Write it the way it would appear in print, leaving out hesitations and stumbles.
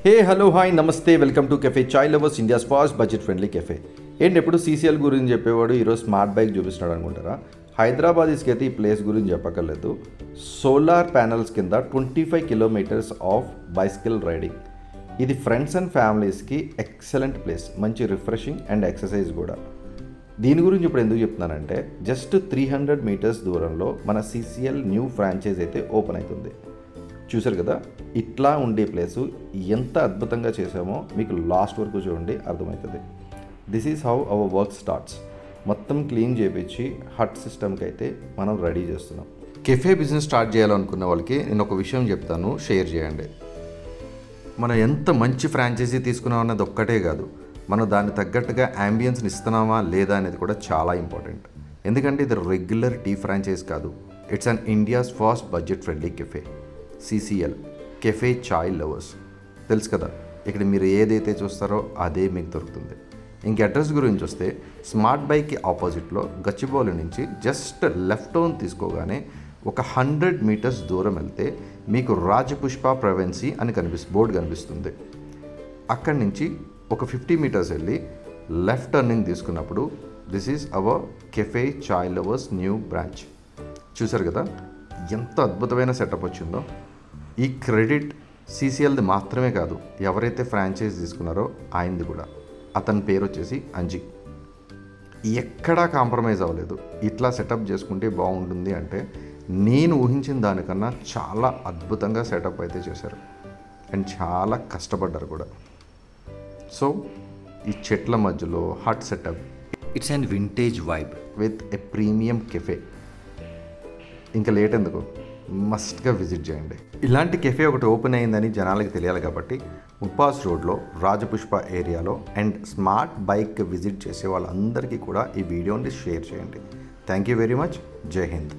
Hey hello hi నమస్తే welcome to cafe chai lovers India's fast budget friendly cafe. ఏంటి ఎప్పుడు CCL గురించి చెప్పేవాడు ఈరోజు స్మార్ట్ బైక్ చూపిస్తున్నాడు అనుకుంటారా? హైదరాబాద్ ఇసుకైతే ఈ ప్లేస్ గురించి చెప్పక్కర్లేదు. సోలార్ ప్యానల్స్ కింద 25 కిలోమీటర్స్ ఆఫ్ బైసికల్ రైడింగ్. ఇది ఫ్రెండ్స్ అండ్ ఫ్యామిలీస్కి ఎక్సలెంట్ ప్లేస్, మంచి రిఫ్రెషింగ్ అండ్ ఎక్సర్సైజ్ కూడా. దీని గురించి ఇప్పుడు ఎందుకు చెప్తున్నానంటే, జస్ట్ 300 మీటర్స్ దూరంలో మన సీసీఎల్ న్యూ ఫ్రాంచైజ్ అయితే ఓపెన్ అవుతుంది. చూసారు కదా, ఇట్లా ఉండే ప్లేసు ఎంత అద్భుతంగా చేసామో మీకు లాస్ట్ వరకు చూడండి, అర్థమవుతుంది. This is how our work starts. మొత్తం క్లీన్ చేయించి హట్ సిస్టమ్కి అయితే మనం రెడీ చేస్తున్నాం. కెఫే బిజినెస్ స్టార్ట్ చేయాలనుకున్న వాళ్ళకి నేను ఒక విషయం చెప్తాను, షేర్ చేయండి. మనం ఎంత మంచి ఫ్రాంచైజీ తీసుకున్నాం అన్నది ఒక్కటే కాదు, మనం దాన్ని తగ్గట్టుగా యాంబియన్స్ని ఇస్తున్నామా లేదా అనేది కూడా చాలా ఇంపార్టెంట్. ఎందుకంటే ఇది రెగ్యులర్ టీ ఫ్రాంచైజ్ కాదు, it's an India's first budget friendly cafe. CCL cafe chai lovers. తెలుసు కదా, ఇక్కడ మీరు ఏదైతే చూస్తారో అదే మీకు దొరుకుతుంది. ఇంక అడ్రస్ గురించి వస్తే, స్మార్ట్ బైక్కి ఆపోజిట్లో గచ్చిబౌలి నుంచి జస్ట్ లెఫ్ట్ టర్న్ తీసుకోగానే ఒక 100 మీటర్స్ దూరం వెళ్తే మీకు రాజపుష్ప ప్రెవెన్సీ అని బోర్డు కనిపిస్తుంది. అక్కడి నుంచి ఒక 50 మీటర్స్ వెళ్ళి లెఫ్ట్ టర్నింగ్ తీసుకున్నప్పుడు this is our cafe chai lovers new branch. చూసారు కదా ఎంత అద్భుతమైన సెటప్ వచ్చిందో. ఈ క్రెడిట్ CCLది మాత్రమే కాదు, ఎవరైతే ఫ్రాంచైజ్ తీసుకున్నారో ఆయనది కూడా. అతని పేరు వచ్చేసి అంజీ. ఎక్కడా కాంప్రమైజ్ అవ్వలేదు. ఇట్లా సెటప్ చేసుకుంటే బాగుంటుంది అంటే నేను ఊహించిన దానికన్నా చాలా అద్భుతంగా సెటప్ అయితే చేశారు అండ్ చాలా కష్టపడ్డారు కూడా. సో ఈ చెట్ల మధ్యలో hut setup, its and vintage vibe with a premium cafe. ఇంకా లేట్ ఎందుకు, మస్ట్గా విజిట్ చేయండి. ఇలాంటి కెఫే ఒకటి ఓపెన్ అయిందని జనాలకి తెలియాలి కాబట్టి ఉపాస్ రోడ్లో రాజపుష్ప ఏరియాలో అండ్ స్మార్ట్ బైక్ విజిట్ చేసే వాళ్ళందరికీ కూడా ఈ వీడియోని షేర్ చేయండి. Thank you very much. జై హింద్.